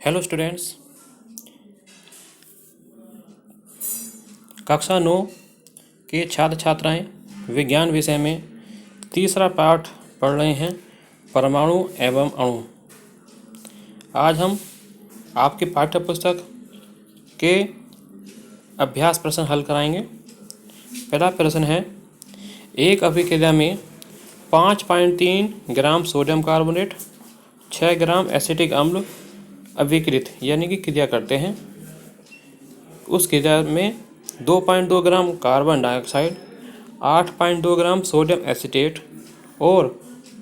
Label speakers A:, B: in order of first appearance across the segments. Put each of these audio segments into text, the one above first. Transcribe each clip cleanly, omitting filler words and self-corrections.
A: Hello students, कक्षा 9 के छात्र छात्राएं विज्ञान विषय में तीसरा पाठ पढ़ रहे हैं, परमाणु एवं अणु। आज हम आपकी पाठ्य पुस्तक के अभ्यास प्रश्न हल कराएंगे। पहला प्रश्न है, एक अभिक्रिया में 5.3 ग्राम सोडियम कार्बोनेट 6 ग्राम एसिटिक अम्ल अभिकृत यानी कि क्रिया करते हैं। उस क्रिया में 2.2 gram carbon dioxide, 8.2 gram sodium acetate और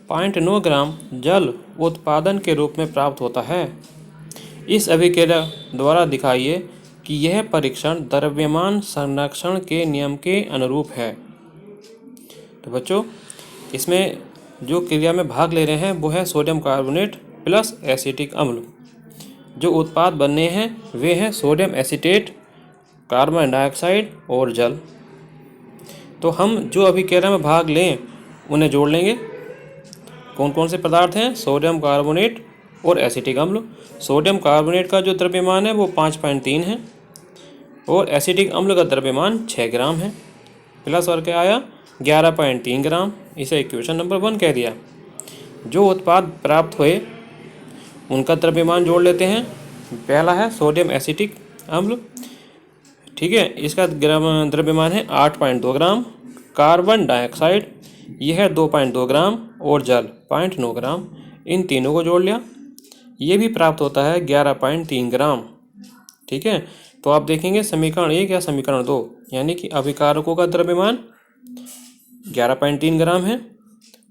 A: 0.9 ग्राम जल उत्पादन के रूप में प्राप्त होता है। इस अभिक्रिया द्वारा दिखाइए कि यह परीक्षण द्रव्यमान संरक्षण के नियम के अनुरूप है। तो बच्चों, इसमें जो क्रिया में भाग ले रहे हैं वो है सोडियम कार्बोनेट प्लस एसिटिक अम्ल। जो उत्पाद बनने हैं वे हैं सोडियम एसीटेट, कार्बन डाइऑक्साइड और जल। तो हम जो अभिक्रिया में भाग लें उन्हें जोड़ लेंगे। कौन कौन से पदार्थ हैं? सोडियम कार्बोनेट और एसिटिक अम्ल। सोडियम कार्बोनेट का जो द्रव्यमान है वो 5.3 है और एसिटिक अम्ल का द्रव्यमान 6 ग्राम है। प्लस और क्या आया? 11.3 ग्राम। इसे इक्वेशन नंबर 1 कह दिया। जो उत्पाद प्राप्त हुए उनका द्रव्यमान जोड़ लेते हैं। पहला है सोडियम एसिटिक अम्ल, ठीक है, इसका द्रव्यमान है 8.2 ग्राम। कार्बन डाइऑक्साइड यह है 2.2 ग्राम और जल 0.9 ग्राम। इन तीनों को जोड़ लिया, ये भी प्राप्त होता है 11.3 ग्राम। ठीक है, तो आप देखेंगे समीकरण 1 या समीकरण 2 यानी कि अभिकारकों का द्रव्यमान 11.3 ग्राम है,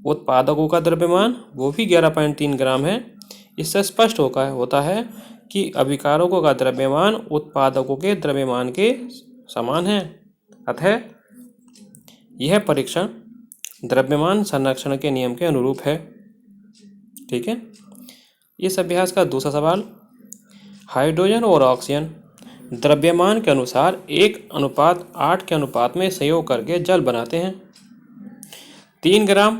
A: उत्पादकों का द्रव्यमान वो भी 11.3 ग्राम है। इससे स्पष्ट होता है कि अभिकारकों का द्रव्यमान उत्पादकों के द्रव्यमान के समान है। अतः यह परीक्षण द्रव्यमान संरक्षण के नियम के अनुरूप है। ठीक है, इस अभ्यास का दूसरा सवाल, हाइड्रोजन और ऑक्सीजन द्रव्यमान के अनुसार 1:8 के अनुपात में संयोग करके जल बनाते हैं। 3 ग्राम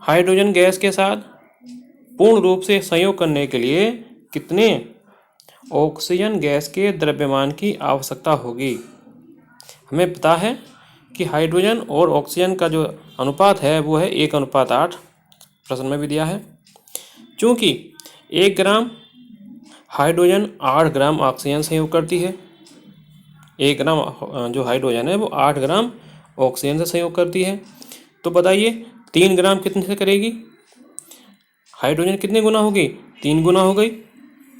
A: हाइड्रोजन गैस के साथ पूर्ण रूप से संयोग करने के लिए कितने ऑक्सीजन गैस के द्रव्यमान की आवश्यकता होगी? हमें पता है कि हाइड्रोजन और ऑक्सीजन का जो अनुपात है वो है 1:8, प्रश्न में भी दिया है। चूँकि 1 ग्राम हाइड्रोजन 8 ग्राम ऑक्सीजन संयोग करती है, 1 ग्राम जो हाइड्रोजन है वो 8 ग्राम ऑक्सीजन से संयोग करती है, तो बताइए 3 ग्राम कितने से करेगी? हाइड्रोजन कितने गुना होगी? 3 गुना हो गई।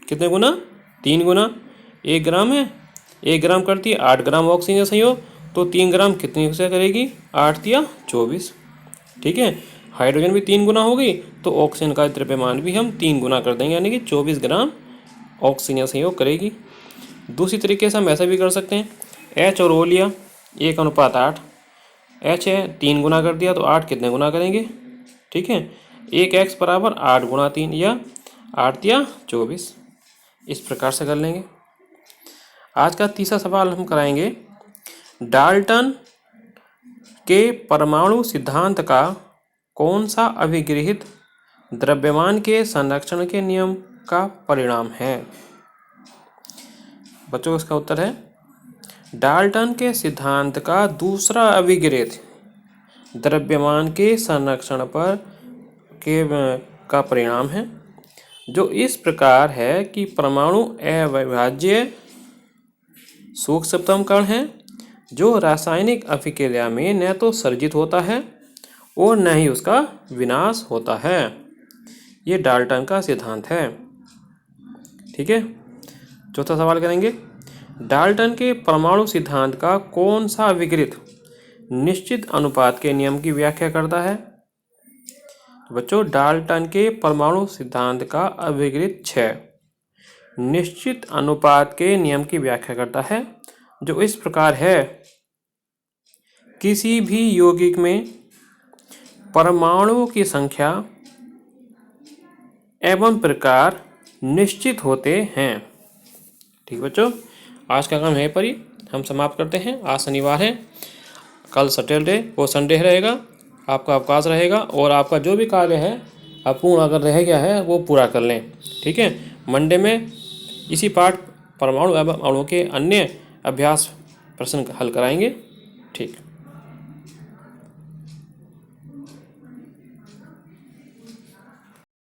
A: कितने गुना? 3 गुना। 1 ग्राम है, 1 ग्राम करती है 8 ग्राम ऑक्सीजन संयोग, तो 3 ग्राम कितने से करेगी? 8 या 24। ठीक है, हाइड्रोजन भी 3 गुना हो गई तो ऑक्सीजन का द्रव्यमान भी हम 3 गुना कर देंगे यानी कि 24 ग्राम ऑक्सीजन संयोग करेगी। दूसरी तरीके से हम ऐसा भी कर सकते हैं, H और O लिया 1:8, H है 3 गुना कर दिया तो 8 कितने गुना करेंगे? ठीक है, 1x बराबर 8 गुणा 3 या 8 या 24, इस प्रकार से कर लेंगे। आज का तीसरा सवाल हम कराएंगे, डाल्टन के परमाणु सिद्धांत का कौन सा अभिगृहित द्रव्यमान के संरक्षण के नियम का परिणाम है? बच्चों, इसका उत्तर है डाल्टन के सिद्धांत का दूसरा अभिगृहित द्रव्यमान के संरक्षण पर का परिणाम है, जो इस प्रकार है कि परमाणु अविभाज्य सूक्ष्मतम कण है जो रासायनिक अभिक्रिया में न तो सर्जित होता है और न ही उसका विनाश होता है। ये डाल्टन का सिद्धांत है। ठीक है, चौथा सवाल करेंगे, डाल्टन के परमाणु सिद्धांत का कौन सा अभिगृहित निश्चित अनुपात के नियम की व्याख्या करता है? बच्चों, डाल्टन के परमाणु सिद्धांत का अभिगृहित 6 निश्चित अनुपात के नियम की व्याख्या करता है, जो इस प्रकार है, किसी भी यौगिक में परमाणुओं की संख्या एवं प्रकार निश्चित होते हैं। ठीक बच्चों, आज का काम है पर ही हम समाप्त करते हैं। आज शनिवार है, कल सैटरडे और संडे रहेगा, आपका अवकाश रहेगा और आपका जो भी कार्य है अपूर्ण अगर रह गया है वो पूरा कर लें। ठीक है, मंडे में इसी पाठ परमाणु एवं अणुओं के अन्य अभ्यास प्रश्न हल कराएंगे। ठीक।